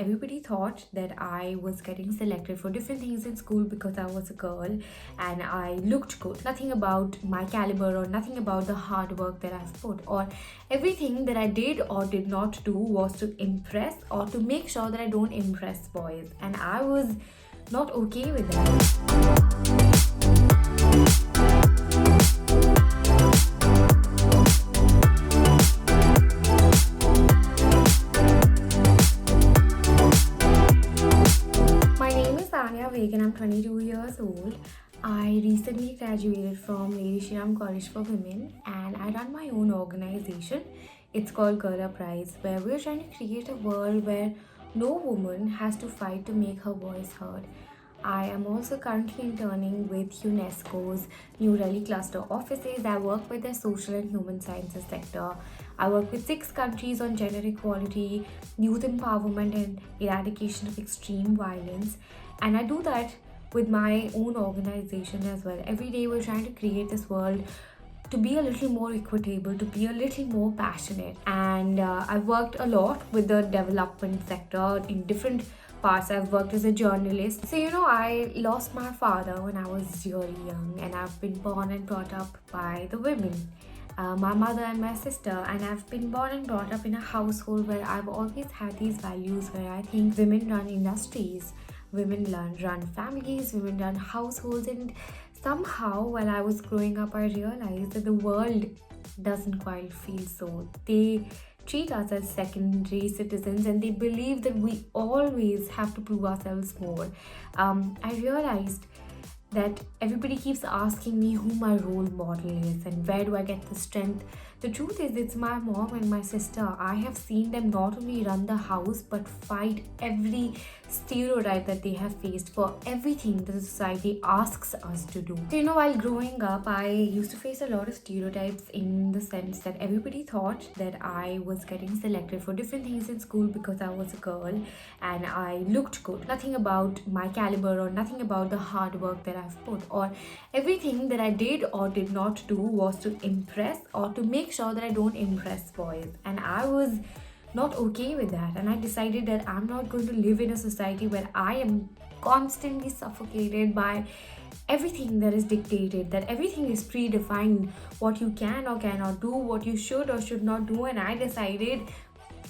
everybody thought that I was getting selected for different things in school because I was a girl and I looked good. Nothing about my caliber or nothing about the hard work that I've put, or everything that I did or did not do was to impress or to make sure that I don't impress boys, and I was not okay with that. My name is Aanya Wig and I'm 22 years old. I recently graduated from Lady Shri Ram College for Women and I run my own organization. It's called Girl Uprise, where we're trying to create a world where no woman has to fight to make her voice heard. I am also currently interning with UNESCO's New Delhi cluster offices. I work with the social and human sciences sector. I work with 6 countries on gender equality, youth empowerment, and eradication of extreme violence. And I do that with my own organization as well. Every day we're trying to create this world to be a little more equitable, to be a little more passionate. And I've worked a lot with the development sector in different parts. I've worked as a journalist. So, I lost my father when I was really young, and I've been born and brought up by the women. My mother and my sister, and I've been born and brought up in a household where I've always had these values where I think women run industries, women run families, women run households, and somehow while I was growing up I realized that the world doesn't quite feel so. They treat us as secondary citizens and they believe that we always have to prove ourselves more. I realized that everybody keeps asking me who my role model is and where do I get the strength. The truth is, it's my mom and my sister. I have seen them not only run the house but fight every stereotype that they have faced for everything that the society asks us to do. So, while growing up, I used to face a lot of stereotypes in the sense that everybody thought that I was getting selected for different things in school because I was a girl and I looked good. Nothing about my caliber or nothing about the hard work that I've put, or everything that I did or did not do was to impress or to make sure that I don't impress boys, and I was not okay with that. And I decided that I'm not going to live in a society where I am constantly suffocated by everything that is dictated, that everything is predefined, what you can or cannot do, what you should or should not do. And I decided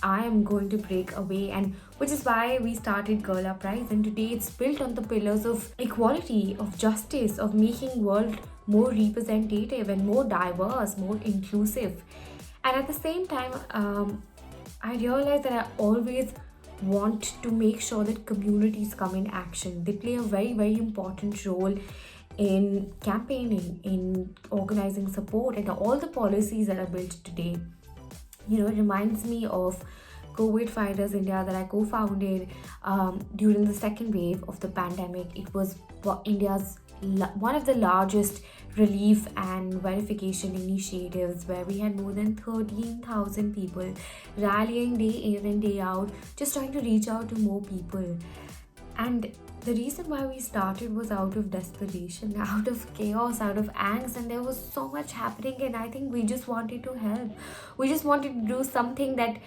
I am going to break away, and which is why we started Girl Uprise. And today it's built on the pillars of equality, of justice, of making world more representative and more diverse, more inclusive. And at the same time, I realized that I always want to make sure that communities come in action. They play a very, very important role in campaigning, in organizing support, and all the policies that are built today. It reminds me of COVID Fighters India that I co-founded during the second wave of the pandemic. It was India's one of the largest relief and verification initiatives, where we had more than 13,000 people rallying day in and day out, just trying to reach out to more people. And the reason why we started was out of desperation, out of chaos, out of angst, and there was so much happening, and I think we just wanted to help. We just wanted to do something that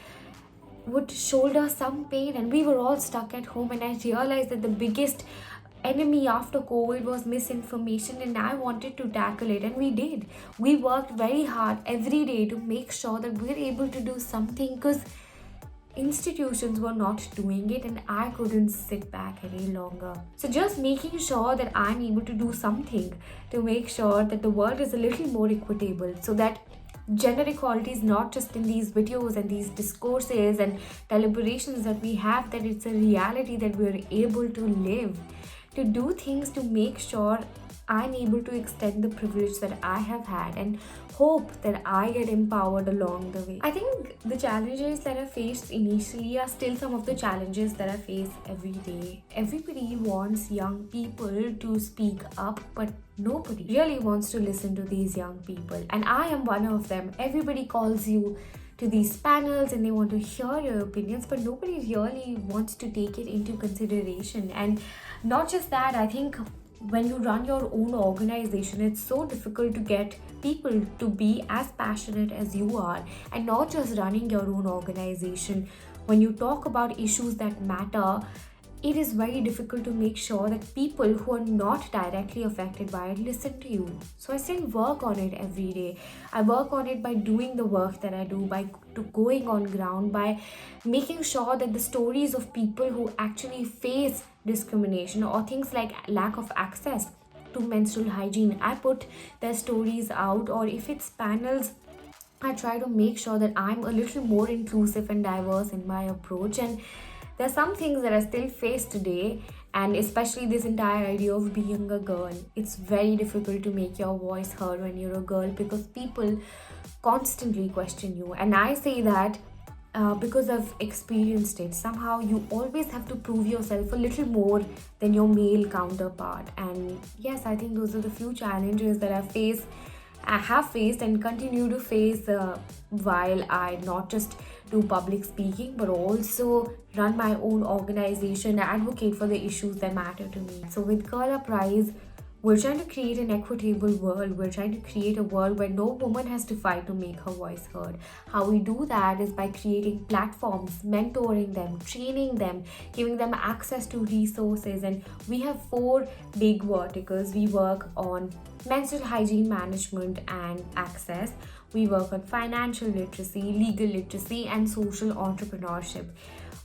would shoulder some pain, and we were all stuck at home. And I realized that the biggest enemy after COVID was misinformation, and I wanted to tackle it, and we did. We worked very hard every day to make sure that we're able to do something, because institutions were not doing it and I couldn't sit back any longer. So just making sure that I'm able to do something to make sure that the world is a little more equitable, so that gender equality is not just in these videos and these discourses and deliberations that we have, that it's a reality that we're able to live, to do things to make sure I'm able to extend the privilege that I have had and hope that I get empowered along the way. I think the challenges that I faced initially are still some of the challenges that I face every day. Everybody wants young people to speak up, but nobody really wants to listen to these young people. And I am one of them. Everybody calls you to these panels and they want to hear your opinions, but nobody really wants to take it into consideration. And not just that, I think when you run your own organization, it's so difficult to get people to be as passionate as you are. And not just running your own organization, when you talk about issues that matter, it is very difficult to make sure that people who are not directly affected by it listen to you. So I still work on it every day. I work on it by doing the work that I do, by going on ground, by making sure that the stories of people who actually face discrimination or things like lack of access to menstrual hygiene, I put their stories out, or if it's panels, I try to make sure that I'm a little more inclusive and diverse in my approach. And there are some things that I still face today, and especially this entire idea of being a girl. It's very difficult to make your voice heard when you're a girl because people constantly question you. And I say that because I've experienced it. Somehow you always have to prove yourself a little more than your male counterpart. And yes, I think those are the few challenges that I have faced and continue to face while I not just do public speaking but also run my own organization, advocate for the issues that matter to me. So with Girl Uprise, we're trying to create an equitable world. We're trying to create a world where no woman has to fight to make her voice heard. How we do that is by creating platforms, mentoring them, training them, giving them access to resources. And we have 4 big verticals. We work on menstrual hygiene management and access. We work on financial literacy, legal literacy, and social entrepreneurship.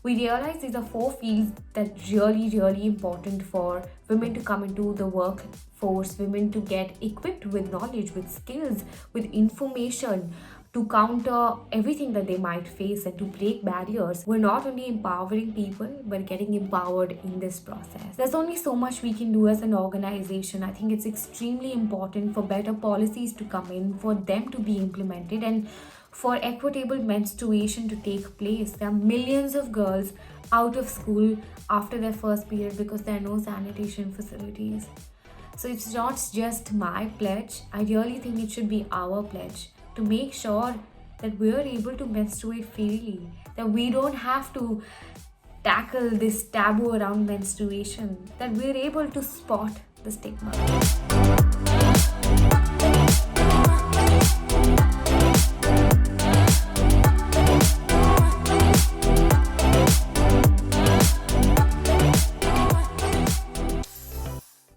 We realize these are 4 fields that really important for women to come into the workforce, women to get equipped with knowledge, with skills, with information to counter everything that they might face and to break barriers. We're not only empowering people, but getting empowered in this process. There's only so much we can do as an organization. I think it's extremely important for better policies to come in, for them to be implemented, and for equitable menstruation to take place. There are millions of girls out of school after their first period because there are no sanitation facilities. So it's not just my pledge. I really think it should be our pledge to make sure that we're able to menstruate freely, that we don't have to tackle this taboo around menstruation, that we're able to spot the stigma.